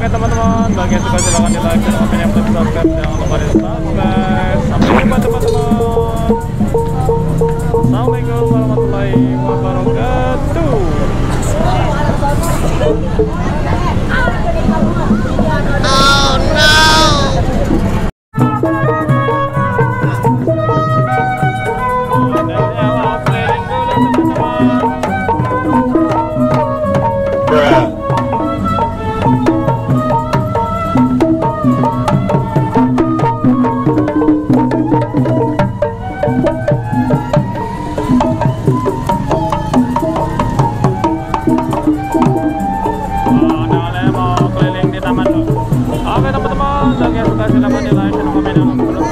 Oke teman-teman, bagi yang suka silahkan di like, dan komen, yang belum subscribe jangan lupa di subscribe. Sampai jumpa teman-teman. Assalamualaikum warahmatullahi wabarakatuh. Oh no! Oke teman-teman, bagi yang suka silahkan di like, dan komen, yang belum